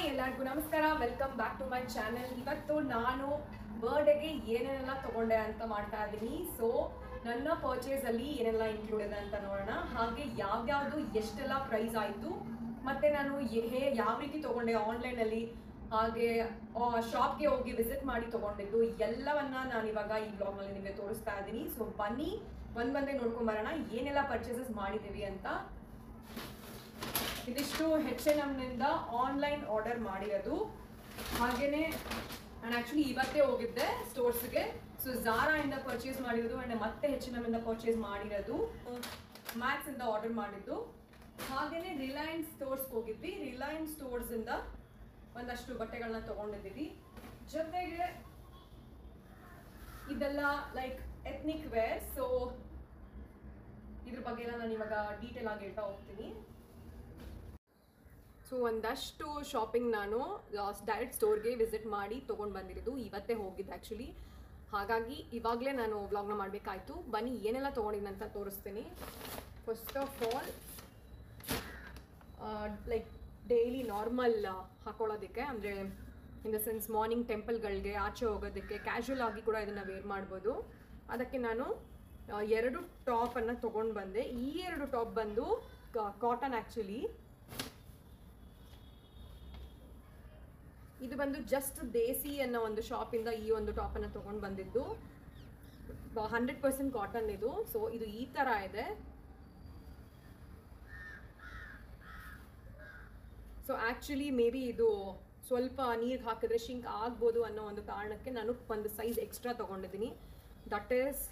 Hi ಎಲ್ಲರಿಗೂ ನಮಸ್ಕಾರ, welcome back to my channel. ಇವತ್ತು ನಾನು ಬರ್ಡೇಗೆ ಏನೇನೆಲ್ಲ ತಗೊಂಡೆ ಅಂತ ಮಾಡ್ತಾ ಇದ್ದೀನಿ. ಸೊ ನನ್ನ ಪರ್ಚೇಸಲ್ಲಿ ಏನೆಲ್ಲ ಇನ್ಕ್ಲೂಡ್ ಇದೆ ಅಂತ ನೋಡೋಣ. ಹಾಗೆ ಯಾವ್ಯಾವುದು ಎಷ್ಟೆಲ್ಲ ಪ್ರೈಸ್ ಆಯಿತು, ಮತ್ತು ನಾನು ಯಾವ ರೀತಿ ತೊಗೊಂಡೆ ಆನ್ಲೈನಲ್ಲಿ, ಹಾಗೆ ಶಾಪ್ಗೆ ಹೋಗಿ ವಿಸಿಟ್ ಮಾಡಿ ತೊಗೊಂಡಿದ್ದು ಎಲ್ಲವನ್ನ ನಾನು ಇವಾಗ ಈ ಬ್ಲಾಗ್ನಲ್ಲಿ ನಿಮಗೆ ತೋರಿಸ್ತಾ ಇದ್ದೀನಿ. ಸೊ ಬನ್ನಿ ಒಂದೇ ನೋಡ್ಕೊಂಬರೋಣ ಏನೆಲ್ಲ ಪರ್ಚೇಸಸ್ ಮಾಡಿದ್ದೀವಿ ಅಂತ. ಇದಿಷ್ಟು H&M ನಿಂದ ಆನ್ಲೈನ್ ಆರ್ಡರ್ ಮಾಡಿರೋದು. ಹಾಗೇನೆ ನಾನು ಆ್ಯಕ್ಚುಲಿ ಇವತ್ತೇ ಹೋಗಿದ್ದೆ ಸ್ಟೋರ್ಸ್ಗೆ. ಸೊ ಝಾರಾ ಇಂದ ಪರ್ಚೇಸ್ ಮಾಡಿರೋದು ಆ್ಯಂಡ್ ಮತ್ತೆ H&M ಇಂದ ಪರ್ಚೇಸ್ ಮಾಡಿರೋದು, ಮ್ಯಾಕ್ಸ್ ಇಂದ ಆರ್ಡರ್ ಮಾಡಿದ್ದು. ಹಾಗೇನೆ ರಿಲಯನ್ಸ್ ಸ್ಟೋರ್ಸ್ಗೆ ಹೋಗಿದ್ವಿ. ರಿಲಯನ್ಸ್ ಸ್ಟೋರ್ಸ್ ಇಂದ ಒಂದಷ್ಟು ಬಟ್ಟೆಗಳನ್ನ ತಗೊಂಡಿದ್ದೀವಿ. ಜೊತೆಗೆ ಇದೆಲ್ಲ ಲೈಕ್ ಎಥ್ನಿಕ್ ವೇರ್. ಸೊ ಇದ್ರ ಬಗ್ಗೆ ಎಲ್ಲ ನಾನು ಇವಾಗ ಡೀಟೇಲ್ ಆಗಿ ಹೇಳ್ತಾ ಹೋಗ್ತೀನಿ. ಸೊ ಒಂದಷ್ಟು ಶಾಪಿಂಗ್ ನಾನು ಡೈರೆಕ್ಟ್ ಸ್ಟೋರ್ಗೆ ವಿಸಿಟ್ ಮಾಡಿ ತೊಗೊಂಡು ಬಂದಿರೋದು. ಇವತ್ತೇ ಹೋಗಿದ್ದೆ ಆ್ಯಕ್ಚುಲಿ, ಹಾಗಾಗಿ ಇವಾಗಲೇ ನಾನು ವ್ಲಾಗ್ನ ಮಾಡಬೇಕಾಯ್ತು. ಬನ್ನಿ ಏನೆಲ್ಲ ತೊಗೊಂಡಿದ್ದೀನಿ ಅಂತ ತೋರಿಸ್ತೀನಿ. First of all like daily normal ಹಾಕೊಳ್ಳೋದಕ್ಕೆ, ಅಂದರೆ ಇನ್ ದ ಸೆನ್ಸ್ ಮಾರ್ನಿಂಗ್ ಟೆಂಪಲ್ಗಳಿಗೆ ಆಚೆ ಹೋಗೋದಕ್ಕೆ ಕ್ಯಾಶುವಲ್ ಆಗಿ ಕೂಡ ಇದನ್ನು ವೇರ್ ಮಾಡ್ಬೋದು. ಅದಕ್ಕೆ ನಾನು 2 ಟಾಪನ್ನು ತೊಗೊಂಡು ಬಂದೆ. ಈ 2 ಟಾಪ್ ಬಂದು ಕಾಟನ್. ಆ್ಯಕ್ಚುಲಿ ಇದು ಬಂದು ಜಸ್ಟ್ ದೇಸಿ ಅನ್ನೋ ಒಂದು ಶಾಪಿಂದ ಈ ಒಂದು ಟಾಪನ್ನು ತೊಗೊಂಡು ಬಂದಿದ್ದು. 100% ಕಾಟನ್ ಇದು. ಸೊ ಇದು ಈ ಥರ ಇದೆ. ಸೊ ಆ್ಯಕ್ಚುಲಿ ಮೇ ಬಿ ಇದು ಸ್ವಲ್ಪ ನೀರಿಗೆ ಹಾಕಿದ್ರೆ ಶಿಂಕ್ ಆಗ್ಬೋದು ಅನ್ನೋ ಒಂದು ಕಾರಣಕ್ಕೆ ನಾನು ಒಂದು ಸೈಜ್ ಎಕ್ಸ್ಟ್ರಾ ತೊಗೊಂಡಿದ್ದೀನಿ. ದಟ್ ಈಸ್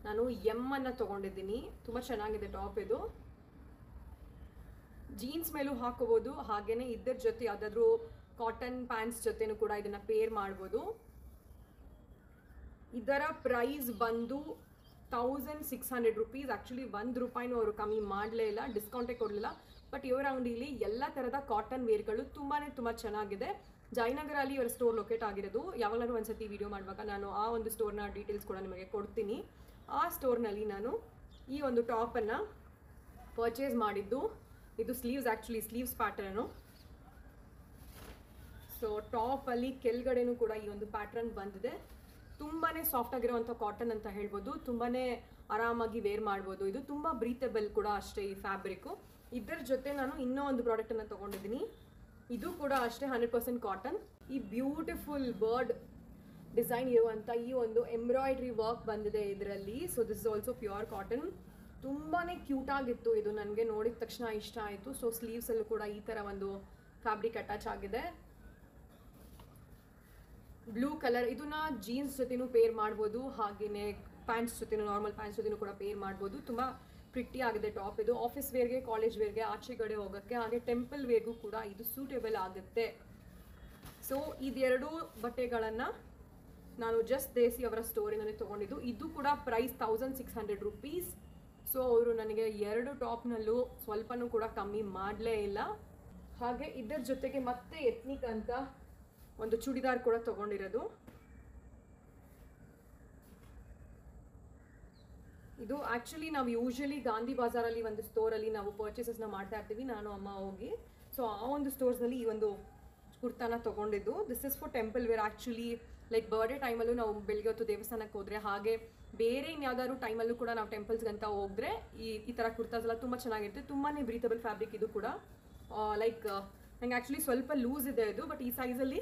ನಾನು ಎಮ್ ಅನ್ನು ತೊಗೊಂಡಿದ್ದೀನಿ. ತುಂಬ ಚೆನ್ನಾಗಿದೆ ಟಾಪ್ ಇದು. ಜೀನ್ಸ್ ಮೇಲೂ ಹಾಕೋಬೋದು, ಹಾಗೇನೆ ಇದರ ಜೊತೆ ಯಾವುದಾದ್ರೂ ಕಾಟನ್ ಪ್ಯಾಂಟ್ಸ್ ಜೊತೆನೂ ಕೂಡ ಇದನ್ನು ಪೇರ್ ಮಾಡ್ಬೋದು. ಇದರ ಪ್ರೈಸ್ ಬಂದು 1600 ರುಪೀಸ್. ಆ್ಯಕ್ಚುಲಿ 1 ರೂಪಾಯಿನೂ ಅವರು ಕಮ್ಮಿ ಮಾಡಲೇ ಇಲ್ಲ, ಡಿಸ್ಕೌಂಟೇ ಕೊಡಲಿಲ್ಲ. ಬಟ್ ಇವರ ಅಂಗಡಿಯಲ್ಲಿ ಎಲ್ಲ ಥರದ ಕಾಟನ್ ವೇರ್ಗಳು ತುಂಬ ಚೆನ್ನಾಗಿದೆ. ಜಯನಗರಲ್ಲಿ ಇವರ ಸ್ಟೋರ್ ಲೊಕೇಟ್ ಆಗಿರೋದು. ಯಾವಾಗಲೂ ಒಂದ್ಸತಿ ವಿಡಿಯೋ ಮಾಡುವಾಗ ನಾನು ಆ ಒಂದು ಸ್ಟೋರ್ನ ಡೀಟೇಲ್ಸ್ ಕೂಡ ನಿಮಗೆ ಕೊಡ್ತೀನಿ. ಆ ಸ್ಟೋರ್ನಲ್ಲಿ ನಾನು ಈ ಒಂದು ಟಾಪನ್ನು ಪರ್ಚೇಸ್ ಮಾಡಿದ್ದು. ಇದು sleeves, actually sleeves pattern. So ಟಾಪಲ್ಲಿ ಕೆಳಗಡೆನೂ ಕೂಡ ಈ ಒಂದು ಪ್ಯಾಟ್ರನ್ ಬಂದಿದೆ. ತುಂಬಾ ಸಾಫ್ಟ್ ಆಗಿರುವಂಥ ಕಾಟನ್ ಅಂತ ಹೇಳ್ಬೋದು. ತುಂಬಾ ಆರಾಮಾಗಿ ವೇರ್ ಮಾಡ್ಬೋದು. ಇದು ತುಂಬ ಬ್ರೀತಬಲ್ ಕೂಡ ಅಷ್ಟೇ ಈ ಫ್ಯಾಬ್ರಿಕ್ಕು. ಇದರ ಜೊತೆ ನಾನು ಇನ್ನೂ ಒಂದು ಪ್ರಾಡಕ್ಟನ್ನು ತೊಗೊಂಡಿದ್ದೀನಿ. ಇದು ಕೂಡ ಅಷ್ಟೇ 100% ಕಾಟನ್. ಈ ಬ್ಯೂಟಿಫುಲ್ ಬರ್ಡ್ ಡಿಸೈನ್ ಇರುವಂಥ ಈ ಒಂದು ಎಂಬ್ರಾಯ್ಡ್ರಿ ವರ್ಕ್ ಬಂದಿದೆ ಇದರಲ್ಲಿ. So this is also pure cotton. ತುಂಬಾ ಕ್ಯೂಟ್ ಆಗಿತ್ತು ಇದು, ನನಗೆ ನೋಡಿದ ತಕ್ಷಣ ಇಷ್ಟ ಆಯಿತು. ಸೊ ಸ್ಲೀವ್ಸಲ್ಲೂ ಕೂಡ ಈ ಥರ ಒಂದು ಫ್ಯಾಬ್ರಿಕ್ ಅಟ್ಯಾಚ್ ಆಗಿದೆ. Blue colour. ಇದನ್ನ ಜೀನ್ಸ್ ಜೊತೆನೂ ಪೇರ್ ಮಾಡ್ಬೋದು, ಹಾಗೆಯೇ ಪ್ಯಾಂಟ್ಸ್ ಜೊತೆನೂ, ನಾರ್ಮಲ್ ಪ್ಯಾಂಟ್ಸ್ ಜೊತೆನೂ ಕೂಡ ಪೇರ್ ಮಾಡ್ಬೋದು. ತುಂಬ ಪ್ರಿಟ್ಟಿ ಆಗಿದೆ ಟಾಪ್ ಇದು. ಆಫೀಸ್ ವೇರ್ಗೆ, ಕಾಲೇಜ್ ವೇರ್ಗೆ, ಆಚೆಗಡೆ ಹೋಗೋಕ್ಕೆ, ಹಾಗೆ ಟೆಂಪಲ್ ವೇರ್ಗೂ ಕೂಡ ಇದು ಸೂಟೇಬಲ್ ಆಗುತ್ತೆ. ಸೊ ಇದೆರಡು ಬಟ್ಟೆಗಳನ್ನು ನಾನು ಜಸ್ಟ್ ದೇಸಿ ಅವರ ಸ್ಟೋರಿನಲ್ಲಿ ತೊಗೊಂಡಿದ್ದು. ಇದು ಕೂಡ ಪ್ರೈಸ್ 1600 ರುಪೀಸ್. ಸೊ ಅವರು ನನಗೆ 2 ಟಾಪ್ನಲ್ಲೂ ಸ್ವಲ್ಪನೂ ಕೂಡ ಕಮ್ಮಿ ಮಾಡಲೇ ಇಲ್ಲ. ಹಾಗೆ ಇದರ ಜೊತೆಗೆ ಮತ್ತೆ ಎಥ್ನಿಕ್ ಅಂತ ಒಂದು ಚೂಡಿದಾರ್ ಕೂಡ ತೊಗೊಂಡಿರೋದು. ಇದು ಆ್ಯಕ್ಚುಲಿ ನಾವು ಯೂಶಲಿ ಗಾಂಧಿ ಬಾಜಾರಲ್ಲಿ ಒಂದು ಸ್ಟೋರಲ್ಲಿ ನಾವು ಪರ್ಚೇಸಸ್ನ ಮಾಡ್ತಾ ಇರ್ತೀವಿ, ನಾನು ಅಮ್ಮ ಹೋಗಿ. ಸೊ ಆ ಒಂದು ಸ್ಟೋರ್ಸ್ನಲ್ಲಿ ಈ ಒಂದು ಕುರ್ತಾನ ತೊಗೊಂಡಿದ್ದು. This is for temple wear. Actually like birthday ಟೈಮಲ್ಲೂ ನಾವು ಬೆಳಿಗ್ಗೆ ಹೊತ್ತು ದೇವಸ್ಥಾನಕ್ಕೆ ಹೋದರೆ, ಹಾಗೆ ಬೇರೆ ಇನ್ಯಾವುದಾದ್ರು ಟೈಮಲ್ಲೂ ಕೂಡ ನಾವು ಟೆಂಪಲ್ಸ್ಗಂತ ಹೋದರೆ ಈ ಥರ ಕುರ್ತಾಸ್ ಎಲ್ಲ ತುಂಬ ಚೆನ್ನಾಗಿರುತ್ತೆ. ತುಂಬಾ ಬ್ರೀತಬಲ್ ಫ್ಯಾಬ್ರಿಕ್ ಇದು ಕೂಡ. ಲೈಕ್ ನಂಗೆ ಆ್ಯಕ್ಚುಲಿ ಸ್ವಲ್ಪ ಲೂಸ್ ಇದೆ ಇದು, ಬಟ್ ಈ ಸೈಜಲ್ಲಿ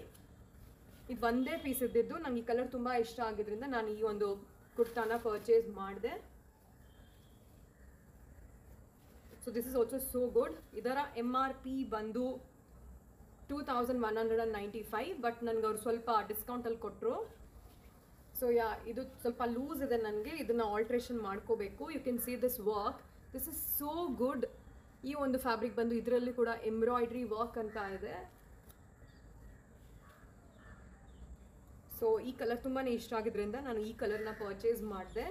ಇದು ಒಂದೇ ಪೀಸ್ ಇದ್ದಿದ್ದು. ನನಗೆ ಈ ಕಲರ್ ತುಂಬ ಇಷ್ಟ ಆಗಿದ್ದರಿಂದ ನಾನು ಈ ಒಂದು ಕುರ್ತಾನ ಪರ್ಚೇಸ್ ಮಾಡಿದೆ. So this is also so good. ಇದರ MRP ಬಂದು 2195, ಬಟ್ ನನಗೆ ಅವ್ರು ಸ್ವಲ್ಪ ಡಿಸ್ಕೌಂಟಲ್ಲಿ ಕೊಟ್ಟರು. ಸೊ ಇದು ಸ್ವಲ್ಪ ಲೂಸ್ ಇದೆ, ನನಗೆ ಇದನ್ನು ಆಲ್ಟ್ರೇಷನ್ ಮಾಡ್ಕೋಬೇಕು. You can see this work. This is so good. ಈ ಒಂದು ಫ್ಯಾಬ್ರಿಕ್ ಬಂದು ಇದರಲ್ಲಿ ಕೂಡ ಎಂಬ್ರಾಯ್ಡ್ರಿ ವರ್ಕ್ ಅಂತ ಇದೆ. ಸೊ ಈ ಕಲರ್ ತುಂಬಾ ಇಷ್ಟ ಆಗಿದ್ದರಿಂದ ನಾನು ಈ ಕಲರ್ನ ಪರ್ಚೇಸ್ ಮಾಡಿದೆ.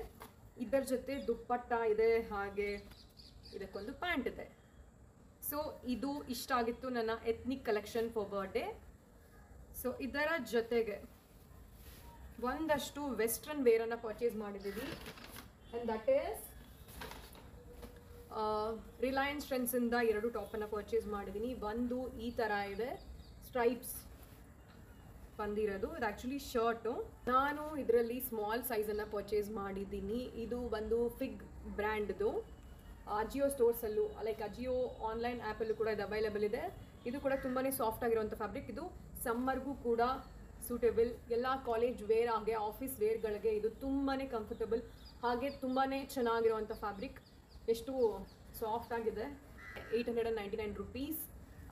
ಇದರ ಜೊತೆ ದುಪ್ಪಟ್ಟ ಇದೆ, ಹಾಗೆ ಇದಕ್ಕೊಂದು ಪ್ಯಾಂಟ್ ಇದೆ. ಸೊ ಇದು ಇಷ್ಟ ಆಗಿತ್ತು ನನ್ನ ethnic collection for birthday. So ಇದರ ಜೊತೆಗೆ ಒಂದಷ್ಟು ವೆಸ್ಟರ್ನ್ ವೇರನ್ನು ಪರ್ಚೇಸ್ ಮಾಡಿದ್ದೀವಿ. ಆ್ಯಂಡ್ ದಟ್ ಈಸ್ ರಿಲಯನ್ಸ್ ಟ್ರೆಂಡ್ಸಿಂದ 2 ಟಾಪನ್ನು ಪರ್ಚೇಸ್ ಮಾಡಿದ್ದೀನಿ. ಒಂದು ಈ ಥರ ಇದೆ, ಸ್ಟ್ರೈಪ್ಸ್ ಬಂದಿರೋದು. ಇದು ಆ್ಯಕ್ಚುಲಿ ಶರ್ಟು. ನಾನು ಇದರಲ್ಲಿ ಸ್ಮಾಲ್ ಸೈಜನ್ನು ಪರ್ಚೇಸ್ ಮಾಡಿದ್ದೀನಿ. ಇದು ಒಂದು ಫಿಗ್ ಬ್ರ್ಯಾಂಡ್ದು. ಅಜಿಯೋ ಸ್ಟೋರ್ಸಲ್ಲೂ ಲೈಕ್ ಅಜಿಯೋ ಆನ್ಲೈನ್ ಆ್ಯಪಲ್ಲೂ ಕೂಡ ಇದು ಅವೈಲೇಬಲ್ ಇದೆ. ಇದು ಕೂಡ ತುಂಬಾ ಸಾಫ್ಟ್ ಆಗಿರುವಂಥ ಫ್ಯಾಬ್ರಿಕ್. ಇದು ಸಮ್ಮರ್ಗೂ ಕೂಡ ಸೂಟೇಬಲ್. ಎಲ್ಲ ಕಾಲೇಜ್ ವೇರ್ ಹಾಗೆ ಆಫೀಸ್ ವೇರ್ಗಳಿಗೆ ಇದು ತುಂಬಾ ಕಂಫರ್ಟಬಲ್ ಹಾಗೆ ತುಂಬಾ ಚೆನ್ನಾಗಿರುವಂಥ ಫ್ಯಾಬ್ರಿಕ್. ಎಷ್ಟು ಸಾಫ್ಟ್ ಆಗಿದೆ. 899 ರುಪೀಸ್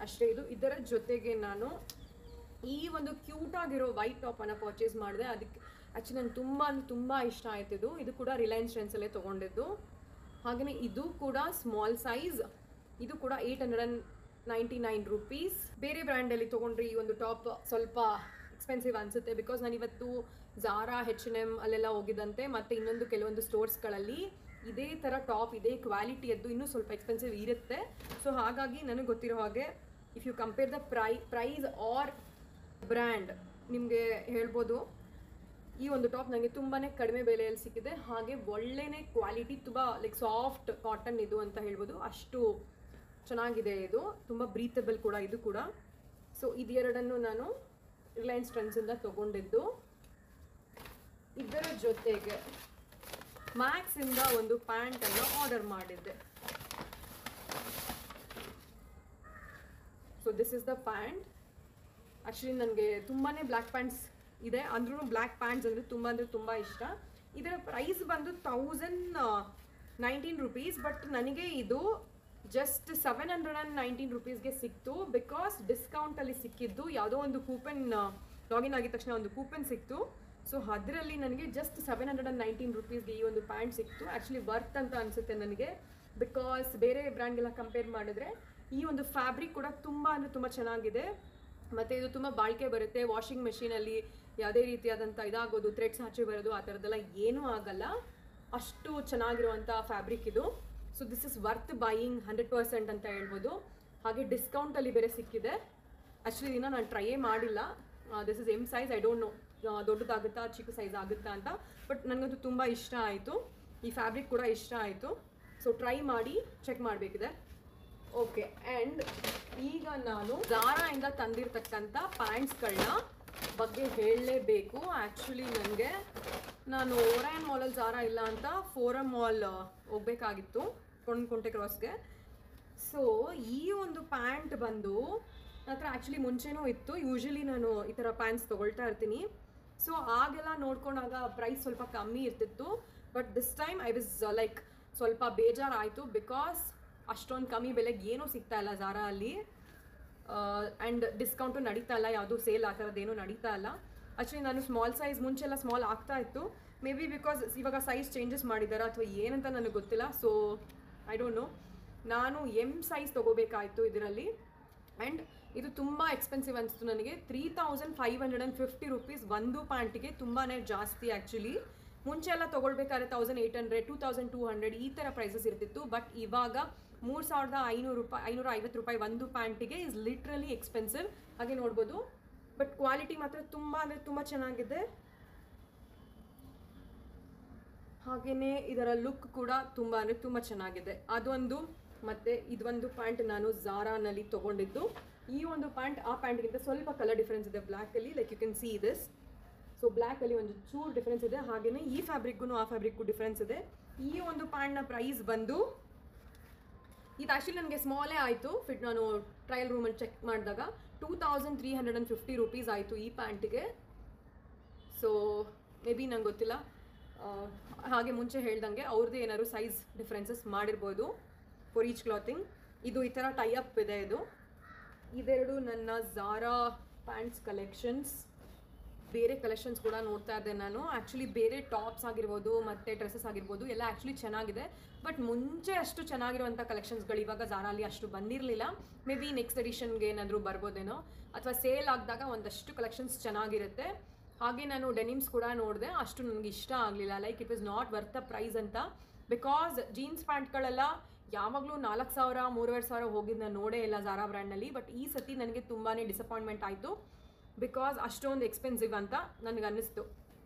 ಅಷ್ಟೇ ಇದು. ಇದರ ಜೊತೆಗೆ ನಾನು ಈ ಒಂದು ಕ್ಯೂಟ್ ಆಗಿರೋ ವೈಟ್ ಟಾಪನ್ನು ಪರ್ಚೇಸ್ ಮಾಡಿದೆ. ಅದಕ್ಕೆ ಆ್ಯಕ್ಚುಲಿ ನಂಗೆ ತುಂಬ ಇಷ್ಟ ಆಯ್ತು. ಇದು ಕೂಡ ರಿಲಯನ್ಸ್ ಟ್ರೆಂಡ್ಸಲ್ಲೇ ತೊಗೊಂಡಿದ್ದು. ಹಾಗೆಯೇ ಇದು ಕೂಡ ಸ್ಮಾಲ್ ಸೈಜ್. ಇದು ಕೂಡ 899 ರುಪೀಸ್. ಬೇರೆ ಬ್ರ್ಯಾಂಡಲ್ಲಿ ತೊಗೊಂಡ್ರೆ ಈ ಒಂದು ಟಾಪ್ ಸ್ವಲ್ಪ ಎಕ್ಸ್ಪೆನ್ಸಿವ್ ಅನಿಸುತ್ತೆ. ಬಿಕಾಸ್ ನಾನು ಇವತ್ತು ಝಾರಾ, H&M ಅಲ್ಲೆಲ್ಲ ಹೋಗಿದ್ದಂತೆ ಮತ್ತು ಇನ್ನೊಂದು ಕೆಲವೊಂದು ಸ್ಟೋರ್ಸ್ಗಳಲ್ಲಿ ಇದೇ ಥರ ಟಾಪ್ ಇದೇ ಕ್ವಾಲಿಟಿಯದ್ದು ಇನ್ನೂ ಸ್ವಲ್ಪ ಎಕ್ಸ್ಪೆನ್ಸಿವ್ ಇರುತ್ತೆ. ಸೊ ಹಾಗಾಗಿ ನನಗೆ ಗೊತ್ತಿರೋ ಹಾಗೆ if you compare the price or brand ನಿಮಗೆ ಹೇಳ್ಬೋದು ಈ ಒಂದು ಟಾಪ್ ನನಗೆ ತುಂಬಾ ಕಡಿಮೆ ಬೆಲೆಯಲ್ಲಿ ಸಿಕ್ಕಿದೆ. ಹಾಗೆ ಒಳ್ಳೆಯೇ ಕ್ವಾಲಿಟಿ, ತುಂಬ ಲೈಕ್ ಸಾಫ್ಟ್ ಕಾಟನ್ ಇದು ಅಂತ ಹೇಳ್ಬೋದು. ಅಷ್ಟು ಚೆನ್ನಾಗಿದೆ. ಇದು ತುಂಬ ಬ್ರೀತಬಲ್ ಕೂಡ ಇದು ಕೂಡ. ಸೊ ಇದೆರಡನ್ನು ನಾನು ರಿಲಯನ್ಸ್ ಟ್ರೆಂಡ್ಸಿಂದ ತೊಗೊಂಡಿದ್ದು. ಇದರ ಜೊತೆಗೆ ಮ್ಯಾಕ್ಸಿಂದ ಒಂದು ಪ್ಯಾಂಟನ್ನು ಆರ್ಡರ್ ಮಾಡಿದ್ದೆ. So this is the pant. Actually ನನಗೆ ತುಂಬಾ ಬ್ಲ್ಯಾಕ್ ಪ್ಯಾಂಟ್ಸ್ ಇದೆ, ಅಂದ್ರೂ ಬ್ಲ್ಯಾಕ್ ಪ್ಯಾಂಟ್ಸ್ ಅಂದರೆ ತುಂಬ ಇಷ್ಟ. ಇದರ ಪ್ರೈಸ್ ಬಂದು 1019 ರುಪೀಸ್. ಬಟ್ ನನಗೆ ಇದು ಜಸ್ಟ್ 719 ರುಪೀಸ್ಗೆ ಸಿಕ್ತು. ಬಿಕಾಸ್ ಡಿಸ್ಕೌಂಟಲ್ಲಿ ಸಿಕ್ಕಿದ್ದು ಯಾವುದೋ ಒಂದು ಕೂಪನ್, ಲಾಗಿನ್ ಆಗಿದ ತಕ್ಷಣ ಒಂದು ಕೂಪನ್ ಸಿಕ್ತು. ಸೊ ಅದರಲ್ಲಿ ನನಗೆ ಜಸ್ಟ್ 719 ರುಪೀಸ್ಗೆ ಈ ಒಂದು ಪ್ಯಾಂಟ್ ಸಿಕ್ತು. ಆ್ಯಕ್ಚುಲಿ ವರ್ತ್ ಅಂತ ಅನಿಸುತ್ತೆ ನನಗೆ. ಬಿಕಾಸ್ ಬೇರೆ ಬ್ರ್ಯಾಂಡ್ಗೆಲ್ಲ ಕಂಪೇರ್ ಮಾಡಿದ್ರೆ ಈ ಒಂದು ಫ್ಯಾಬ್ರಿಕ್ ಕೂಡ ತುಂಬ ಚೆನ್ನಾಗಿದೆ. ಮತ್ತು ಇದು ತುಂಬ ಬಾಳಿಕೆ ಬರುತ್ತೆ. ವಾಷಿಂಗ್ ಮೆಷಿನಲ್ಲಿ ಯಾವುದೇ ರೀತಿಯಾದಂಥ ಇದಾಗೋದು, ಥ್ರೆಡ್ಸ್ ಆಚೆ ಬರೋದು ಆ ಥರದ್ದೆಲ್ಲ ಏನೂ ಆಗಲ್ಲ. ಅಷ್ಟು ಚೆನ್ನಾಗಿರುವಂಥ ಫ್ಯಾಬ್ರಿಕ್ ಇದು. So this is worth buying 100% ಅಂತ ಹೇಳ್ಬೋದು. ಹಾಗೆ ಡಿಸ್ಕೌಂಟಲ್ಲಿ ಬೇರೆ ಸಿಕ್ಕಿದೆ. ಆ್ಯಕ್ಚುಲಿ ಇದನ್ನು ನಾನು ಟ್ರೈಯೇ ಮಾಡಿಲ್ಲ. This is M size. I don't know ದೊಡ್ಡದಾಗುತ್ತಾ ಚಿಕ್ಕ ಸೈಜ್ ಆಗುತ್ತಾ ಅಂತ. ಬಟ್ ನನಗಂತೂ ತುಂಬ ಇಷ್ಟ ಆಯಿತು. ಈ ಫ್ಯಾಬ್ರಿಕ್ ಕೂಡ ಇಷ್ಟ ಆಯಿತು. ಸೊ ಟ್ರೈ ಮಾಡಿ ಚೆಕ್ ಮಾಡಬೇಕಿದೆ. ಓಕೆ, ಆ್ಯಂಡ್ ಈಗ ನಾನು ಝಾರಾಯಿಂದ ತಂದಿರತಕ್ಕಂಥ ಪ್ಯಾಂಟ್ಸ್ಗಳನ್ನ ಬಗ್ಗೆ ಹೇಳಲೇಬೇಕು. ಆ್ಯಕ್ಚುಲಿ ನನಗೆ ನಾನು ಓರೈನ್ ಮಾಲಲ್ಲಿ ಝಾರಾ ಇಲ್ಲ ಅಂತ ಫೋರಮ್ ಮಾಲ್ ಹೋಗಬೇಕಾಗಿತ್ತು, ಕೊಂಟೆ ಕ್ರಾಸ್ಗೆ. ಸೊ ಈ ಒಂದು ಪ್ಯಾಂಟ್ ಬಂದು ನನ್ನ ಹತ್ರ ಆ್ಯಕ್ಚುಲಿ ಮುಂಚೆನೂ ಇತ್ತು. ಯೂಶ್ವಲಿ ನಾನು ಈ ಥರ ಪ್ಯಾಂಟ್ಸ್ ತೊಗೊಳ್ತಾ ಇರ್ತೀನಿ. ಸೊ ಆಗೆಲ್ಲ ನೋಡ್ಕೊಂಡಾಗ ಪ್ರೈಸ್ ಸ್ವಲ್ಪ ಕಮ್ಮಿ ಇರ್ತಿತ್ತು. But this time I was like ಸ್ವಲ್ಪ ಬೇಜಾರಾಯಿತು. ಬಿಕಾಸ್ ಅಷ್ಟೊಂದು ಕಮ್ಮಿ ಬೆಲೆಗೆ ಏನೂ ಸಿಗ್ತಾ ಇಲ್ಲ ಝಾರಾ ಅಲ್ಲಿ. ಆ್ಯಂಡ್ ಡಿಸ್ಕೌಂಟು ನಡೀತಾ ಇಲ್ಲ, ಯಾವುದೂ ಸೇಲ್ ಆ ಥರದ್ದೇನೂ ನಡೀತಾ ಇಲ್ಲ. ಆ್ಯಕ್ಚುಲಿ ನಾನು ಸ್ಮಾಲ್ ಸೈಜ್ ಮುಂಚೆಲ್ಲ ಸ್ಮಾಲ್ ಆಗ್ತಾ ಇತ್ತು. ಮೇ ಬಿ ಬಿಕಾಸ್ ಇವಾಗ ಸೈಜ್ ಚೇಂಜಸ್ ಮಾಡಿದ್ದಾರೆ ಅಥವಾ ಏನಂತ ನನಗೆ ಗೊತ್ತಿಲ್ಲ. So I don't no. ನಾನು ಎಮ್ ಸೈಜ್ ತೊಗೋಬೇಕಾಯಿತು ಇದರಲ್ಲಿ. ಆ್ಯಂಡ್ ಇದು ತುಂಬ ಎಕ್ಸ್ಪೆನ್ಸಿವ್ ಅನಿಸ್ತು ನನಗೆ. 3550 ರುಪೀಸ್ ಒಂದು ಪ್ಯಾಂಟಿಗೆ. ತುಂಬಾ ಜಾಸ್ತಿ ಆ್ಯಕ್ಚುಲಿ. ಮುಂಚೆ ಎಲ್ಲ ತೊಗೊಳ್ಬೇಕಾದ್ರೆ 1800, 2200 ಈ ಥರ ಪ್ರೈಸಸ್ ಇರ್ತಿತ್ತು. ಬಟ್ ಇವಾಗ 3500 ರೂಪಾಯಿ, 550 ರೂಪಾಯಿ ಒಂದು ಪ್ಯಾಂಟಿಗೆ ಇಸ್ ಲಿಟ್ರಲಿ ಎಕ್ಸ್ಪೆನ್ಸಿವ್. ಹಾಗೆ ನೋಡ್ಬೋದು. ಬಟ್ ಕ್ವಾಲಿಟಿ ಮಾತ್ರ ತುಂಬ ಚೆನ್ನಾಗಿದೆ. ಹಾಗೆಯೇ ಇದರ ಲುಕ್ ಕೂಡ ತುಂಬ ಚೆನ್ನಾಗಿದೆ. ಅದೊಂದು. ಮತ್ತು ಇದೊಂದು ಪ್ಯಾಂಟ್ ನಾನು ಝಾರಾನಲ್ಲಿ ತೊಗೊಂಡಿದ್ದು. ಈ ಒಂದು ಪ್ಯಾಂಟ್ ಆ ಪ್ಯಾಂಟ್ಗಿಂತ ಸ್ವಲ್ಪ ಕಲರ್ ಡಿಫ್ರೆನ್ಸ್ ಇದೆ ಬ್ಲ್ಯಾಕಲ್ಲಿ. Like you can see this. So ಬ್ಲ್ಯಾಕಲ್ಲಿ ಒಂದು ಚೂರು ಡಿಫ್ರೆನ್ಸ್ ಇದೆ. ಹಾಗೆಯೇ ಈ ಫ್ಯಾಬ್ರಿಕ್ಗೂ ಆ ಫ್ಯಾಬ್ರಿಕ್ಗೂ ಡಿಫ್ರೆನ್ಸ್ ಇದೆ. ಈ ಒಂದು ಪ್ಯಾಂಟ್ನ ಪ್ರೈಸ್ ಬಂದು, ಇದು ಆ್ಯಕ್ಚುಲಿ ನನಗೆ ಸ್ಮಾಲೇ ಆಯಿತು. ನಾನು ಟ್ರಯಲ್ ರೂಮಲ್ಲಿ ಚೆಕ್ ಮಾಡಿದಾಗ 2350 ರುಪೀಸ್ ಆಯಿತು ಈ ಪ್ಯಾಂಟಿಗೆ. ಸೊ ಮೇ ಬಿ ನಂಗೆ ಗೊತ್ತಿಲ್ಲ. ಹಾಗೆ ಮುಂಚೆ ಹೇಳ್ದಂಗೆ ಅವ್ರದ್ದೇ ಏನಾದ್ರು ಸೈಜ್ ಡಿಫ್ರೆನ್ಸಸ್ ಮಾಡಿರ್ಬೋದು ಫಾರ್ ಈಚ್ ಕ್ಲಾತಿಂಗ್. ಇದು ಈ ಥರ ಟೈ ಅಪ್ ಇದೆ. ಇದೆರಡು ನನ್ನ ಝಾರಾ ಪ್ಯಾಂಟ್ಸ್ ಕಲೆಕ್ಷನ್ಸ್. ಬೇರೆ ಕಲೆಕ್ಷನ್ಸ್ ಕೂಡ ನೋಡ್ತಾ ಇದ್ದೆ ನಾನು. ಆ್ಯಕ್ಚುಲಿ ಬೇರೆ ಟಾಪ್ಸ್ ಆಗಿರ್ಬೋದು ಮತ್ತು ಡ್ರೆಸ್ಸಸ್ ಆಗಿರ್ಬೋದು ಎಲ್ಲ ಆ್ಯಕ್ಚುಲಿ ಚೆನ್ನಾಗಿದೆ. ಬಟ್ ಮುಂಚೆ ಅಷ್ಟು ಚೆನ್ನಾಗಿರುವಂಥ ಕಲೆಕ್ಷನ್ಸ್ಗಳು ಇವಾಗ ಝಾರಲ್ಲಿ ಅಷ್ಟು ಬಂದಿರಲಿಲ್ಲ. ಮೇ ಬಿ ನೆಕ್ಸ್ಟ್ ಎಡಿಷನ್ಗೆ ಏನಾದರೂ ಬರ್ಬೋದೇನೋ, ಅಥವಾ ಸೇಲ್ ಆಗಿದಾಗ ಒಂದಷ್ಟು ಕಲೆಕ್ಷನ್ಸ್ ಚೆನ್ನಾಗಿರುತ್ತೆ. ಹಾಗೆ ನಾನು ಡೆನಿಮ್ಸ್ ಕೂಡ ನೋಡಿದೆ. ಅಷ್ಟು ನನಗೆ ಇಷ್ಟ ಆಗಲಿಲ್ಲ. Like it was not worth the price ಅಂತ. ಬಿಕಾಸ್ ಜೀನ್ಸ್ ಪ್ಯಾಂಟ್ಗಳೆಲ್ಲ ಯಾವಾಗಲೂ 4000, 3500 ಹೋಗಿದ್ದು ನಾನು ನೋಡೇ ಇಲ್ಲ ಝಾರಾ ಬ್ರ್ಯಾಂಡ್ನಲ್ಲಿ. ಬಟ್ ಈ ಸತಿ ನನಗೆ ತುಂಬಾ ಡಿಸಪಾಯಿಂಟ್ಮೆಂಟ್ ಆಯಿತು. ಬಿಕಾಸ್ ಅಷ್ಟೊಂದು ಎಕ್ಸ್ಪೆನ್ಸಿವ್ ಅಂತ ನನಗೆ ಅನ್ನಿಸ್ತು.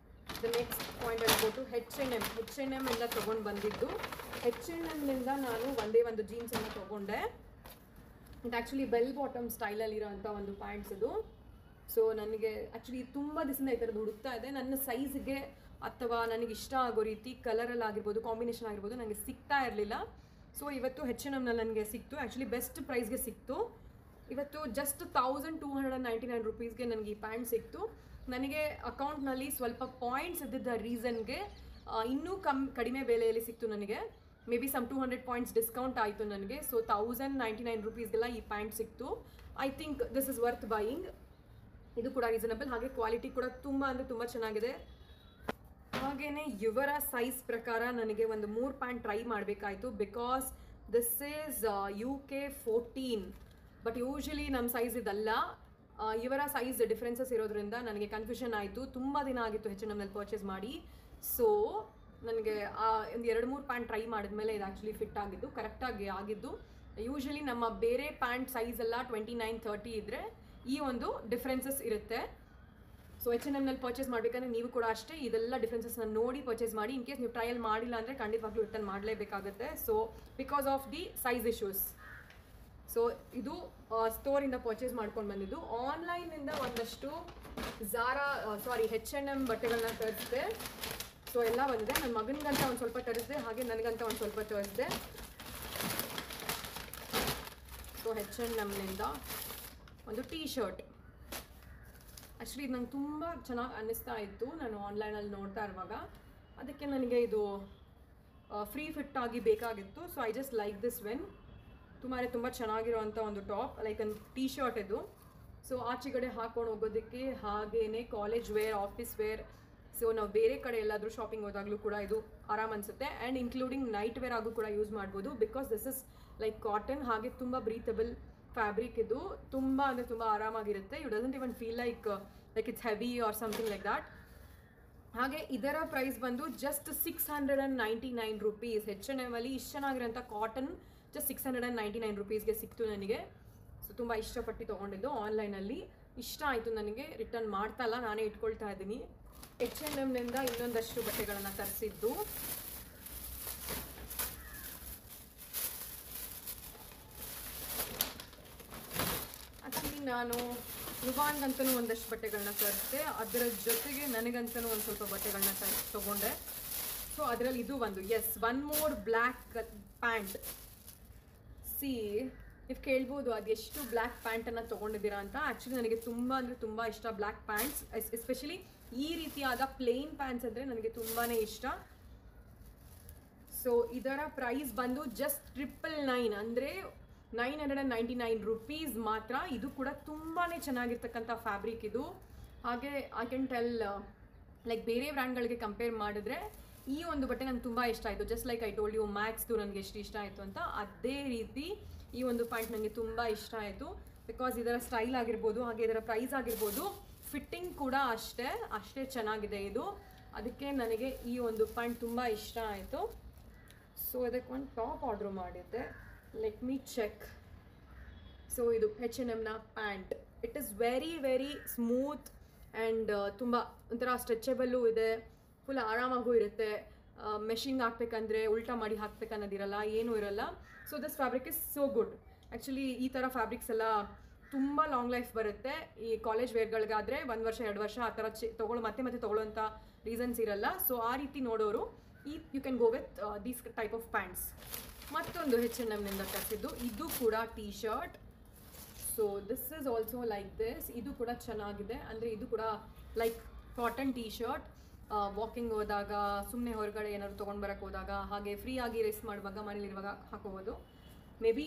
ದ ನೆಕ್ಸ್ಟ್ ಪಾಯಿಂಟ್ ಹೇಳ್ಬೋದು H&M ಎಲ್ಲ ತೊಗೊಂಡು ಬಂದಿದ್ದು. H&Mನಿಂದ ನಾನು ಒಂದು ಜೀನ್ಸನ್ನು ತೊಗೊಂಡೆ. ಇದು ಆ್ಯಕ್ಚುಲಿ ಬೆಲ್ ಬಾಟಮ್ ಸ್ಟೈಲಲ್ಲಿರೋಂಥ ಒಂದು ಪ್ಯಾಂಟ್ಸ್ ಇದು. ಸೊ ನನಗೆ ಆ್ಯಕ್ಚುಲಿ ತುಂಬ ದಿವಸದಿಂದ ಈ ಥರದ್ದು ಹುಡುಕ್ತಾ ಇದೆ, ನನ್ನ ಸೈಜ್ಗೆ ಅಥವಾ ನನಗೆ ಇಷ್ಟ ಆಗೋ ರೀತಿ ಕಲರಲ್ಲಿ ಆಗಿರ್ಬೋದು, ಕಾಂಬಿನೇಷನ್ ಆಗಿರ್ಬೋದು ನನಗೆ ಸಿಗ್ತಾ ಇರಲಿಲ್ಲ. ಸೊ ಇವತ್ತು H&M ನನಗೆ ಸಿಕ್ತು, ಆ್ಯಕ್ಚುಲಿ ಬೆಸ್ಟ್ ಪ್ರೈಸ್ಗೆ ಸಿಕ್ತು. ಇವತ್ತು ಜಸ್ಟ್ 1299 ರೂಪೀಸ್ಗೆ ನನಗೆ ಈ ಪ್ಯಾಂಟ್ ಸಿಕ್ತು. ನನಗೆ ಅಕೌಂಟ್ನಲ್ಲಿ ಸ್ವಲ್ಪ ಪಾಯಿಂಟ್ಸ್ ಇದ್ದಿದ್ದ ರೀಸನ್ಗೆ ಇನ್ನೂ ಕಡಿಮೆ ಬೆಲೆಯಲ್ಲಿ ಸಿಕ್ತು ನನಗೆ. Maybe some 200 points discount ಆಯಿತು ನನಗೆ. ಸೊ 1099 ರೂಪೀಸ್ಗೆಲ್ಲ ಈ ಪ್ಯಾಂಟ್ ಸಿಕ್ತು. I think this is worth buying. ಇದು ಕೂಡ ರೀಸನಬಲ್, ಹಾಗೆ ಕ್ವಾಲಿಟಿ ಕೂಡ ತುಂಬ ಅಂದರೆ ತುಂಬ ಚೆನ್ನಾಗಿದೆ. ಹಾಗೆಯೇ ಇವರ ಸೈಜ್ ಪ್ರಕಾರ ನನಗೆ ಒಂದು 3 ಪ್ಯಾಂಟ್ ಟ್ರೈ ಮಾಡಬೇಕಾಯಿತು, because this is UK 14, but usually ನಮ್ಮ ಸೈಜ್ ಇದಲ್ಲ. ಇವರ ಸೈಜ್ ಡಿಫ್ರೆನ್ಸಸ್ ಇರೋದ್ರಿಂದ ನನಗೆ ಕನ್ಫ್ಯೂಷನ್ ಆಯಿತು. ತುಂಬ ದಿನ ಆಗಿತ್ತು H&Mನಲ್ಲಿ ಪರ್ಚೇಸ್ ಮಾಡಿ. ಸೊ ನನಗೆ ಒಂದು 2-3 ಪ್ಯಾಂಟ್ ಟ್ರೈ ಮಾಡಿದ್ಮೇಲೆ ಇದು ಆ್ಯಕ್ಚುಲಿ ಫಿಟ್ ಆಗಿದ್ದು, ಕರೆಕ್ಟಾಗಿ ಆಗಿದ್ದು. ಯೂಶಲಿ ನಮ್ಮ ಬೇರೆ ಪ್ಯಾಂಟ್ ಸೈಜ್ ಎಲ್ಲ 29-30 ಇದ್ದರೆ ಈ ಒಂದು ಡಿಫ್ರೆನ್ಸಸ್ ಇರುತ್ತೆ. ಸೊ H&Mನಲ್ಲಿ ಪರ್ಚೇಸ್ ಮಾಡಬೇಕಂದ್ರೆ ನೀವು ಕೂಡ ಅಷ್ಟೇ ಇದೆಲ್ಲ ಡಿಫ್ರೆನ್ಸಸ್ನ ನೋಡಿ ಪರ್ಚೇಸ್ ಮಾಡಿ. ಇನ್ ಕೇಸ್ ನೀವು ಟ್ರಯಲ್ ಮಾಡಿಲ್ಲ ಅಂದರೆ ಖಂಡಿತವಾಗ್ಲೂ ರಿಟರ್ನ್ ಮಾಡಲೇಬೇಕಾಗುತ್ತೆ. So because of the size issues. So ಇದು ಸ್ಟೋರಿಂದ ಪರ್ಚೇಸ್ ಮಾಡ್ಕೊಂಡು ಬಂದಿದ್ದು. ಆನ್ಲೈನಿಂದ ಒಂದಷ್ಟು H&M ಬಟ್ಟೆಗಳನ್ನ ತರಿಸಿದೆ. ಸೊ ಎಲ್ಲ ಬಂದಿದೆ. ನನ್ನ ಮಗನಿಗಂತ ಒಂದು ಸ್ವಲ್ಪ ತರಿಸಿದೆ, ಹಾಗೆ ನನಗಂತ ಒಂದು ಸ್ವಲ್ಪ ತರಿಸಿದೆ. ಸೊ H&Mನಿಂದ ಒಂದು ಟೀ ಶರ್ಟ್. ಆ್ಯಕ್ಚುಲಿ ಇದು ನಂಗೆ ತುಂಬ ಚೆನ್ನಾಗಿ ಅನ್ನಿಸ್ತಾ ಇತ್ತು ನಾನು ಆನ್ಲೈನಲ್ಲಿ ನೋಡ್ತಾ ಇರುವಾಗ. ಅದಕ್ಕೆ ನನಗೆ ಇದು ಫ್ರೀ ಫಿಟ್ ಆಗಿ ಬೇಕಾಗಿತ್ತು. So I just like this one. ತುಂಬ ಚೆನ್ನಾಗಿರೋವಂಥ ಒಂದು ಟಾಪ್, ಲೈಕ್ ಒಂದು ಟೀ ಶರ್ಟ್ ಇದು. ಸೊ ಆಚೆಗಡೆ ಹಾಕ್ಕೊಂಡು ಹೋಗೋದಕ್ಕೆ, ಹಾಗೇನೆ college wear, office wear, so ನಾವು ಬೇರೆ ಕಡೆ ಎಲ್ಲಾದರೂ ಶಾಪಿಂಗ್ ಹೋದಾಗಲೂ ಕೂಡ ಇದು ಆರಾಮ್ ಅನಿಸುತ್ತೆ. ಆ್ಯಂಡ್ ಇನ್ಕ್ಲೂಡಿಂಗ್ ನೈಟ್ ವೇರ್ ಆಗು ಕೂಡ ಯೂಸ್ ಮಾಡ್ಬೋದು, because this is like cotton, ಹಾಗೆ ತುಂಬ ಬ್ರೀತಬಲ್ ಫ್ಯಾಬ್ರಿಕ್. ಇದು ತುಂಬ ಅಂದರೆ ತುಂಬ ಆರಾಮಾಗಿರುತ್ತೆ. You doesn't even feel like it's heavy or something like that. ಹಾಗೆ ಇದರ ಪ್ರೈಸ್ ಬಂದು ಜಸ್ಟ್ 699 ರೂಪೀಸ್. H&Mನಲ್ಲಿ ಇಷ್ಟು ಚೆನ್ನಾಗಿರೋಂಥ ಕಾಟನ್ ಜಸ್ಟ್ 699 ರೂಪೀಸ್ಗೆ ಸಿಕ್ತು ನನಗೆ. ಸೊ ತುಂಬ ಇಷ್ಟಪಟ್ಟು ತೊಗೊಂಡಿದ್ದು ಆನ್ಲೈನಲ್ಲಿ. ಇಷ್ಟ ಆಯಿತು ನನಗೆ, ರಿಟರ್ನ್ ಮಾಡ್ತಾ ಇಲ್ಲ, ನಾನೇ ಇಟ್ಕೊಳ್ತಾ ಇದ್ದೀನಿ. H&Mನಿಂದ ಇನ್ನೊಂದಷ್ಟು ಬಟ್ಟೆಗಳನ್ನು ತರಿಸಿದ್ದು. ಆ್ಯಕ್ಚುಲಿ ನಾನು ಯುವಾನ್ಗಂತಲೂ ಒಂದಷ್ಟು ಬಟ್ಟೆಗಳನ್ನ ತರಿಸಿದೆ, ಅದರ ಜೊತೆಗೆ ನನಗಂತಲೂ ಒಂದು ಸ್ವಲ್ಪ ಬಟ್ಟೆಗಳನ್ನ ತೊಗೊಂಡೆ. ಸೊ ಅದರಲ್ಲಿ ಇದು ಒಂದು one more black pant. C ನೀವು ಕೇಳ್ಬೋದು ಅದೆಷ್ಟು ಬ್ಲ್ಯಾಕ್ ಪ್ಯಾಂಟನ್ನು ತೊಗೊಂಡಿದ್ದೀರಾ ಅಂತ. ಆ್ಯಕ್ಚುಲಿ ನನಗೆ ತುಂಬ ಅಂದರೆ ತುಂಬ ಇಷ್ಟ ಬ್ಲ್ಯಾಕ್ ಪ್ಯಾಂಟ್ಸ್, ಎಸ್ಪೆಷಲಿ ಈ ರೀತಿಯಾದ ಪ್ಲೇನ್ ಪ್ಯಾಂಟ್ಸ್ ಅಂದರೆ ನನಗೆ ತುಂಬಾ ಇಷ್ಟ. ಸೊ ಇದರ ಪ್ರೈಸ್ ಬಂದು ಜಸ್ಟ್ 999 ಅಂದರೆ 999 ರೂಪೀಸ್ ಮಾತ್ರ. ಇದು ಕೂಡ ತುಂಬಾ ಚೆನ್ನಾಗಿರ್ತಕ್ಕಂಥ ಫ್ಯಾಬ್ರಿಕ್ ಇದು. ಹಾಗೆ ಐ ಕ್ಯಾನ್ ಟೆಲ್ ಲೈಕ್ ಬೇರೆ ಬ್ರ್ಯಾಂಡ್ಗಳಿಗೆ ಕಂಪೇರ್ ಮಾಡಿದ್ರೆ ಈ ಒಂದು ಬಟ್ಟೆ ನಂಗೆ ತುಂಬ ಇಷ್ಟ ಆಯಿತು. Just like I told you ಮ್ಯಾಕ್ಸ್ದು ನನಗೆ ಎಷ್ಟು ಇಷ್ಟ ಆಯಿತು ಅಂತ, ಅದೇ ರೀತಿ ಈ ಒಂದು ಪ್ಯಾಂಟ್ ನನಗೆ ತುಂಬ ಇಷ್ಟ ಆಯಿತು. ಬಿಕಾಸ್ ಇದರ ಸ್ಟೈಲ್ ಆಗಿರ್ಬೋದು, ಹಾಗೆ ಇದರ ಪ್ರೈಸ್ ಆಗಿರ್ಬೋದು, ಫಿಟ್ಟಿಂಗ್ ಕೂಡ ಅಷ್ಟೇ ಚೆನ್ನಾಗಿದೆ ಇದು. ಅದಕ್ಕೆ ನನಗೆ ಈ ಒಂದು ಪ್ಯಾಂಟ್ ತುಂಬ ಇಷ್ಟ ಆಯಿತು. ಸೊ ಅದಕ್ಕೆ ಒಂದು ಟಾಪ್ ಆರ್ಡ್ರ್ ಮಾಡಿದ್ದೆ. Let me check. ಸೊ ಇದು H&Mನ pant. It is very smooth and ತುಂಬ ಒಂಥರ ಸ್ಟ್ರೆಚಬಲ್ಲು ಇದೆ, ಫುಲ್ ಆರಾಮಾಗೂ ಇರುತ್ತೆ. ಮೆಷಿಂಗ್ ಹಾಕ್ಬೇಕಂದ್ರೆ ಉಲ್ಟಾ ಮಾಡಿ ಹಾಕ್ಬೇಕನ್ನೋದಿರಲ್ಲ, ಏನೂ ಇರಲ್ಲ. So this fabric is so good. Actually ಈ ಥರ ಫ್ಯಾಬ್ರಿಕ್ಸ್ ಎಲ್ಲ ತುಂಬ ಲಾಂಗ್ ಲೈಫ್ ಬರುತ್ತೆ. ಈ ಕಾಲೇಜ್ ವೇರ್ಗಳಿಗಾದರೆ 1 ವರ್ಷ 2 ವರ್ಷ ಆ ಥರ ಮತ್ತೆ ತೊಗೊಳ್ಳೋಂಥ ರೀಸನ್ಸ್ ಇರಲ್ಲ. ಸೊ ಆ ರೀತಿ ನೋಡೋರು you can go with these type of pants. ಮತ್ತೊಂದು H&Mನಿಂದ ತರಿಸಿದ್ದು, ಇದು ಕೂಡ T shirt. So this is also like this. ಇದು ಕೂಡ ಚೆನ್ನಾಗಿದೆ, ಅಂದರೆ ಇದು ಕೂಡ like cotton T shirt. Walking ಹೋದಾಗ, ಸುಮ್ಮನೆ ಹೊರಗಡೆ ಏನಾದ್ರು ತೊಗೊಂಡು ಬರೋಕ್ಕೆ ಹೋದಾಗ, ಹಾಗೆ ಫ್ರೀಯಾಗಿ ರೆಸ್ಟ್ ಮಾಡುವಾಗ, ಮನೇಲಿರುವಾಗ ಹಾಕೋಬೋದು. ಮೇ ಬಿ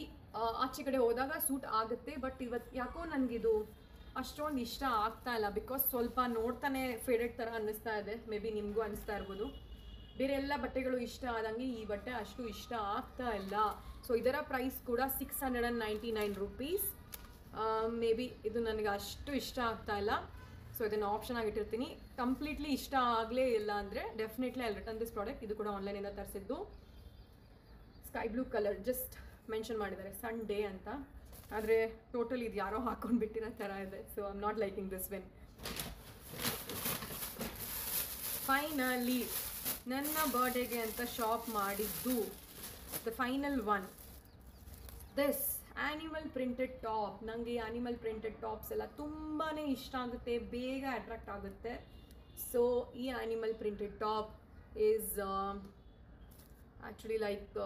ಆಚೆ ಕಡೆ ಹೋದಾಗ ಸೂಟ್ ಆಗುತ್ತೆ. ಬಟ್ ಇವತ್ತು ಯಾಕೋ ನನಗಿದು ಅಷ್ಟೊಂದು ಇಷ್ಟ ಆಗ್ತಾ ಇಲ್ಲ, ಬಿಕಾಸ್ ಸ್ವಲ್ಪ ನೋಡ್ತಾನೆ ಫೇಡೆಡ್ ಥರ ಅನ್ನಿಸ್ತಾ ಇದೆ. ಮೇ ಬಿ ನಿಮಗೂ ಅನ್ನಿಸ್ತಾ ಇರ್ಬೋದು. ಬೇರೆ ಎಲ್ಲ ಬಟ್ಟೆಗಳು ಇಷ್ಟ ಆದಂಗೆ ಈ ಬಟ್ಟೆ ಅಷ್ಟು ಇಷ್ಟ ಆಗ್ತಾ ಇಲ್ಲ. ಸೊ ಇದರ ಪ್ರೈಸ್ ಕೂಡ 699 ರೂಪೀಸ್. ಮೇ ಬಿ ಇದು ನನಗೆ ಅಷ್ಟು ಇಷ್ಟ ಆಗ್ತಾ ಇಲ್ಲ. ಸೊ ಇದನ್ನು ಆಪ್ಷನ್ ಆಗಿಟ್ಟಿರ್ತೀನಿ. ಕಂಪ್ಲೀಟ್ಲಿ ಇಷ್ಟ ಆಗಲೇ ಇಲ್ಲ ಅಂದರೆ definitely I return this product. ಇದು ಕೂಡ ಆನ್ಲೈನಿಂದ ತರಿಸಿದ್ದು. Sky blue colour just mention ಮಾಡಿದ್ದಾರೆ ಸಂಡೇ ಅಂತ, ಆದರೆ ಟೋಟಲ್ ಇದು ಯಾರೋ ಹಾಕೊಂಡು ಬಿಟ್ಟಿರೋ ಥರ ಇದೆ. So I am not liking this when. Finally ನನ್ನ ಬರ್ಡೇಗೆ ಅಂತ ಶಾಪ್ ಮಾಡಿದ್ದು the final one, this animal printed top. ನನಗೆ ಆ್ಯನಿಮಲ್ ಪ್ರಿಂಟೆಡ್ ಟಾಪ್ಸ್ ಎಲ್ಲ ತುಂಬಾ ಇಷ್ಟ ಆಗುತ್ತೆ, ಬೇಗ ಅಟ್ರಾಕ್ಟ್ ಆಗುತ್ತೆ. ಸೊ ಈ animal printed top is actually like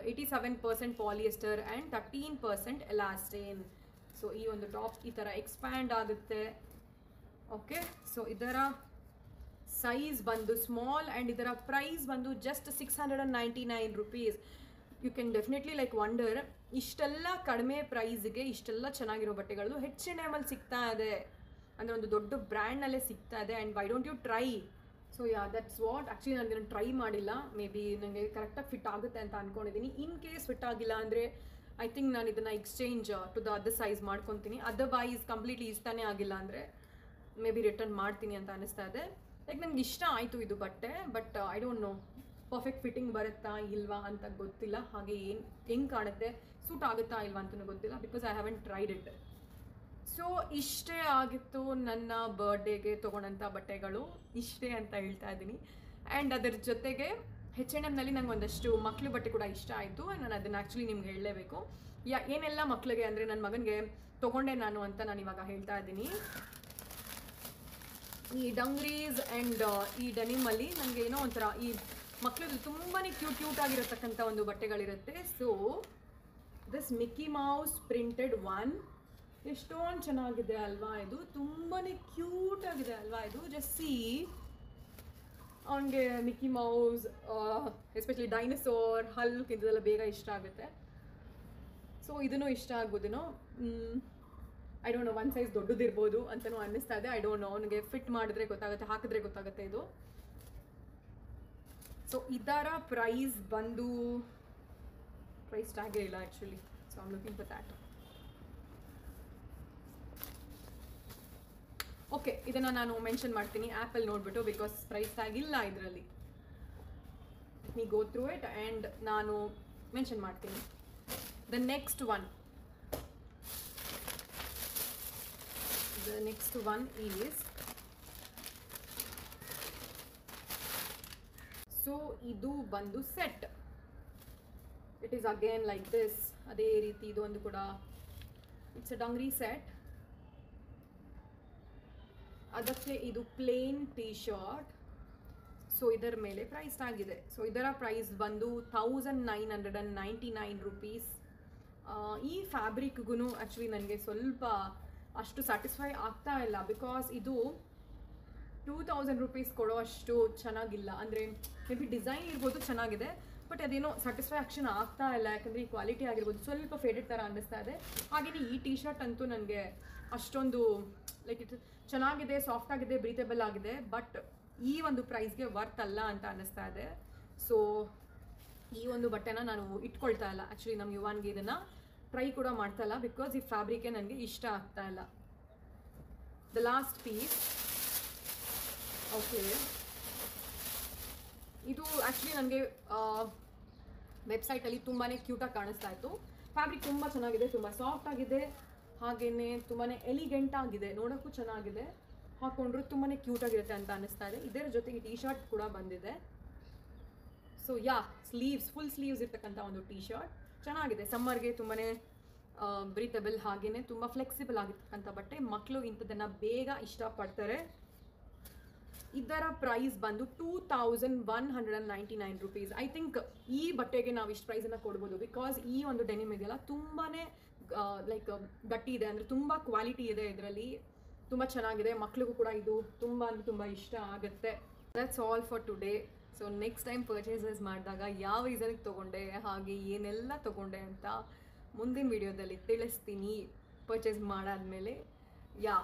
87% polyester and 13% elastane. So ಈ ಒಂದು ಟಾಪ್ ಈ ಥರ ಎಕ್ಸ್ಪ್ಯಾಂಡ್ ಆಗುತ್ತೆ. ಓಕೆ, ಸೊ ಇದರ ಸೈಜ್ ಬಂದು ಸ್ಮಾಲ್ ಆ್ಯಂಡ್ ಇದರ ಪ್ರೈಸ್ ಬಂದು just 699 rupees. You can definitely like wonder, ಇಷ್ಟೆಲ್ಲ ಕಡಿಮೆ ಪ್ರೈಸ್ಗೆ ಇಷ್ಟೆಲ್ಲ ಚೆನ್ನಾಗಿರೋ ಬಟ್ಟೆಗಳು H&M ಅಲ್ಲಿ ಸಿಗ್ತಾ ಇದೆ ಅಂದರೆ ಒಂದು ದೊಡ್ಡ ಬ್ರ್ಯಾಂಡ್ನಲ್ಲೇ ಸಿಗ್ತಾ ಇದೆ. And why don't you try? So yeah, that's what. Actually ನಾನು ಇದನ್ನು ಟ್ರೈ ಮಾಡಿಲ್ಲ, ಮೇ ಬಿ ನನಗೆ ಕರೆಕ್ಟಾಗಿ ಫಿಟ್ ಆಗುತ್ತೆ ಅಂತ ಅಂದ್ಕೊಂಡಿದ್ದೀನಿ. ಇನ್ ಕೇಸ್ ಫಿಟ್ ಆಗಿಲ್ಲ ಅಂದರೆ ಐ ಥಿಂಕ್ ನಾನು ಇದನ್ನು exchange to the other size ಮಾಡ್ಕೊತೀನಿ. ಅದರ್ವೈಸ್ ಕಂಪ್ಲೀಟ್ಲಿ ಇಷ್ಟನೇ ಆಗಿಲ್ಲ ಅಂದರೆ ಮೇ ಬಿ ರಿಟರ್ನ್ ಮಾಡ್ತೀನಿ ಅಂತ ಅನಿಸ್ತಾ ಇದೆ. ಲೈಕ್ ನನಗೆ ಇಷ್ಟ ಆಯಿತು ಇದು ಬಟ್ಟೆ, but I don't no perfect fitting ಬರುತ್ತಾ ಇಲ್ವಾ ಅಂತ ಗೊತ್ತಿಲ್ಲ. ಹಾಗೆ ಹೆಂಗೆ ಕಾಣುತ್ತೆ, ಸೂಟ್ ಆಗುತ್ತಾ ಇಲ್ವಾ ಅಂತಲೂ ಗೊತ್ತಿಲ್ಲ, because I haven't tried it. So ಇಷ್ಟೇ ಆಗಿತ್ತು ನನ್ನ ಬರ್ಡೇಗೆ ತೊಗೊಂಡಂಥ ಬಟ್ಟೆಗಳು, ಇಷ್ಟೇ ಅಂತ ಹೇಳ್ತಾ ಇದ್ದೀನಿ. ಆ್ಯಂಡ್ ಅದರ ಜೊತೆಗೆ H&Mನಲ್ಲಿ ನಂಗೆ ಒಂದಷ್ಟು ಮಕ್ಕಳು ಬಟ್ಟೆ ಕೂಡ ಇಷ್ಟ ಆಯಿತು. ನಾನು ಅದನ್ನು ಆ್ಯಕ್ಚುಲಿ ನಿಮ್ಗೆ ಹೇಳಲೇಬೇಕು. ಏನೆಲ್ಲ ಮಕ್ಕಳಿಗೆ ಅಂದರೆ ನನ್ನ ಮಗನಿಗೆ ತೊಗೊಂಡೆ ನಾನು ಅಂತ ನಾನು ಇವಾಗ ಹೇಳ್ತಾ ಇದ್ದೀನಿ. ಈ ಡಂಗ್ರೀಸ್ ಆ್ಯಂಡ್ ಈ ಡೆನಿಮಲ್ಲಿ ನನಗೆ ಏನೋ ಒಂಥರ ಈ ಮಕ್ಕಳದ್ದು ತುಂಬಾ ಕ್ಯೂಟ್ ಆಗಿರತಕ್ಕಂಥ ಒಂದು ಬಟ್ಟೆಗಳಿರುತ್ತೆ. So this Mickey Mouse printed one, ಎಷ್ಟೊಂದು ಚೆನ್ನಾಗಿದೆ ಅಲ್ವಾ ಇದು, ತುಂಬಾ ಕ್ಯೂಟ್ ಆಗಿದೆ ಅಲ್ವಾ ಇದು. ಜಸ್ಟ್ ಸಿ, ಅವನಿಗೆ Mickey Mouse especially dinosaur, Hulk ಇದೆಲ್ಲ ಬೇಗ ಇಷ್ಟ ಆಗುತ್ತೆ. ಸೊ ಇದನ್ನು ಇಷ್ಟ ಆಗ್ಬೋದೇನೋ, ಐ ಡೋಂಟ್ ನೋ, ಒಂದು ಸೈಜ್ ದೊಡ್ಡದಿರ್ಬೋದು ಅಂತಲೂ ಅನ್ನಿಸ್ತಾ ಇದೆ. ಐ ಡೋಂಟ್ ನೋ, ಅವನಿಗೆ ಫಿಟ್ ಮಾಡಿದ್ರೆ ಗೊತ್ತಾಗುತ್ತೆ, ಹಾಕಿದ್ರೆ ಗೊತ್ತಾಗುತ್ತೆ ಇದು. ಸೊ ಇದರ ಪ್ರೈಸ್ ಬಂದು, ಪ್ರೈಸ್ ಟ್ಯಾಗೇ ಇಲ್ಲ actually. So I am looking for that. Okay, ಇದನ್ನು ನಾನು ಮೆನ್ಷನ್ ಮಾಡ್ತೀನಿ ಆ್ಯಪಲ್ಲಿ ನೋಡಿಬಿಟ್ಟು, ಬಿಕಾಸ್ ಪ್ರೈಸ್ ಟ್ಯಾಗ್ ಇಲ್ಲ ಇದರಲ್ಲಿ. ನೀ ಗೋ ಥ್ರೂ ಇಟ್ ಆ್ಯಂಡ್ ನಾನು ಮೆನ್ಷನ್ ಮಾಡ್ತೀನಿ. The next one is, so ಇದು ಬಂದು set. It is again like this, ಅದೇ ರೀತಿ ಇದು ಒಂದು ಕೂಡ ಇಟ್ಸ್ ಅ ಡಂಗ್ರಿ ಸೆಟ್. ಅದಕ್ಕೆ ಇದು ಪ್ಲೇನ್ ಟೀ ಶರ್ಟ್. ಸೊ ಇದರ ಮೇಲೆ ಪ್ರೈಸ್ ಆಗಿದೆ. ಸೊ ಇದರ ಪ್ರೈಸ್ ಬಂದು 1999 rupees. ಈ ಫ್ಯಾಬ್ರಿಕ್ಗೂ ಆ್ಯಕ್ಚುಲಿ ನನಗೆ ಸ್ವಲ್ಪ ಅಷ್ಟು ಸ್ಯಾಟಿಸ್ಫೈ ಆಗ್ತಾ ಇಲ್ಲ, ಬಿಕಾಸ್ ಇದು 2000 rupees ಕೊಡೋ ಅಷ್ಟು ಚೆನ್ನಾಗಿಲ್ಲ. ಅಂದರೆ ಮೇ ಬಿ ಡಿಸೈನ್ ಇರ್ಬೋದು ಚೆನ್ನಾಗಿದೆ, ಬಟ್ ಅದೇನೋ ಸ್ಯಾಟಿಸ್ಫ್ಯಾಕ್ಷನ್ ಆಗ್ತಾ ಇಲ್ಲ. ಯಾಕಂದರೆ ಈ ಕ್ವಾಲಿಟಿ ಆಗಿರ್ಬೋದು ಸ್ವಲ್ಪ ಫೇಡೆಡ್ ಥರ ಅನ್ನಿಸ್ತಾ ಇದೆ. ಹಾಗೆಯೇ ಈ ಟೀ ಶರ್ಟ್ ಅಂತೂ ನನಗೆ ಅಷ್ಟೊಂದು ಲೈಕ್ ಇಟ್ ಚೆನ್ನಾಗಿದೆ, ಸಾಫ್ಟ್ ಆಗಿದೆ, ಬ್ರೀತೇಬಲ್ ಆಗಿದೆ, ಬಟ್ ಈ ಒಂದು ಪ್ರೈಸ್ಗೆ ವರ್ತ್ ಅಲ್ಲ ಅಂತ ಅನ್ನಿಸ್ತಾ ಇದೆ. ಸೊ ಈ ಒಂದು ಬಟ್ಟೆನ ನಾನು ಇಟ್ಕೊಳ್ತಾ ಇಲ್ಲ. ಆ್ಯಕ್ಚುಲಿ ನಮ್ಮ ಯುವಾನ್ಗೆ ಇದನ್ನು ಟ್ರೈ ಕೂಡ ಮಾಡ್ತಾ ಇಲ್ಲ, ಬಿಕಾಸ್ ಈ ಫ್ಯಾಬ್ರಿಕೇ ನನಗೆ ಇಷ್ಟ ಆಗ್ತಾ ಇಲ್ಲ. ದ ಲಾಸ್ಟ್ ಪೀಸ್, ಓಕೆ, ಇದು ಆ್ಯಕ್ಚುಲಿ ನನಗೆ ವೆಬ್ಸೈಟಲ್ಲಿ ತುಂಬಾ ಕ್ಯೂಟಾಗಿ ಕಾಣಿಸ್ತಾ ಇತ್ತು. ಫ್ಯಾಬ್ರಿಕ್ ತುಂಬ ಚೆನ್ನಾಗಿದೆ, ತುಂಬ ಸಾಫ್ಟ್ ಆಗಿದೆ, ಹಾಗೆಯೇ ತುಂಬಾ ಎಲಿಗೆಂಟ್ ಆಗಿದೆ, ನೋಡೋಕ್ಕೂ ಚೆನ್ನಾಗಿದೆ, ಹಾಕೊಂಡ್ರು ತುಂಬಾ ಕ್ಯೂಟಾಗಿರುತ್ತೆ ಅಂತ ಅನ್ನಿಸ್ತಾ ಇದೆ. ಇದರ ಜೊತೆಗೆ ಟೀ ಶರ್ಟ್ ಕೂಡ ಬಂದಿದೆ. So yeah, sleeves, full sleeves ಇರ್ತಕ್ಕಂಥ ಒಂದು ಟೀ ಶರ್ಟ್ ಚೆನ್ನಾಗಿದೆ. ಸಮ್ಮರ್ಗೆ ತುಂಬಾ ಬ್ರೀತಬಲ್, ಹಾಗೆಯೇ ತುಂಬ ಫ್ಲೆಕ್ಸಿಬಲ್ ಆಗಿರ್ತಕ್ಕಂಥ ಬಟ್ಟೆ. ಮಕ್ಕಳು ಇಂಥದ್ದನ್ನು ಬೇಗ ಇಷ್ಟಪಡ್ತಾರೆ. ಇದರ ಪ್ರೈಸ್ ಬಂದು 2199 rupees. ಐ ಥಿಂಕ್ ಈ ಬಟ್ಟೆಗೆ ನಾವು ಇಷ್ಟು ಪ್ರೈಸನ್ನು ಕೊಡ್ಬೋದು, ಬಿಕಾಸ್ ಈ ಒಂದು ಡೆನಿಮ್ ಇದೆಯಲ್ಲ ತುಂಬಾ ಲೈಕ್ ಗಟ್ಟಿ ಇದೆ, ಅಂದರೆ ತುಂಬ ಕ್ವಾಲಿಟಿ ಇದೆ ಇದರಲ್ಲಿ, ತುಂಬ ಚೆನ್ನಾಗಿದೆ. ಮಕ್ಳಿಗೂ ಕೂಡ ಇದು ತುಂಬ ಇಷ್ಟ ಆಗುತ್ತೆ. That's all for today. So next time purchases ಮಾಡಿದಾಗ ಯಾವ ರೀಸನ್ಗೆ ತೊಗೊಂಡೆ, ಹಾಗೆ ಏನೆಲ್ಲ ತೊಗೊಂಡೆ ಅಂತ ಮುಂದಿನ ವಿಡಿಯೋದಲ್ಲಿ ತಿಳಿಸ್ತೀನಿ ಪರ್ಚೇಸ್ ಮಾಡಾದಮೇಲೆ. Yeah,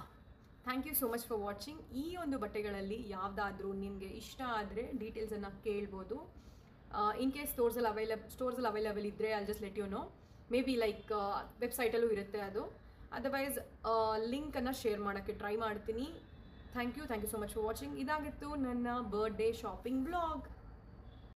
thank you so much for watching. ಈ ಒಂದು ಬಟ್ಟೆಗಳಲ್ಲಿ ಯಾವುದಾದ್ರೂ ನಿಮಗೆ ಇಷ್ಟ ಆದರೆ ಡೀಟೇಲ್ಸನ್ನು ಕೇಳ್ಬೋದು. ಇನ್ ಕೇಸ್ ಸ್ಟೋರ್ಸಲ್ಲಿ ಅವೈಲೇಬಲ್ ಇದ್ದರೆ I'll just let you know. Maybe like ವೆಬ್ಸೈಟಲ್ಲೂ ಇರುತ್ತೆ ಅದು. ಅದರ್ವೈಸ್ ಲಿಂಕನ್ನು ಶೇರ್ ಮಾಡೋಕ್ಕೆ ಟ್ರೈ ಮಾಡ್ತೀನಿ. Thank you so much for watching. ಇದಾಗಿತ್ತು ನನ್ನ ಬರ್ಡೇ ಶಾಪಿಂಗ್ ವ್ಲಾಗ್.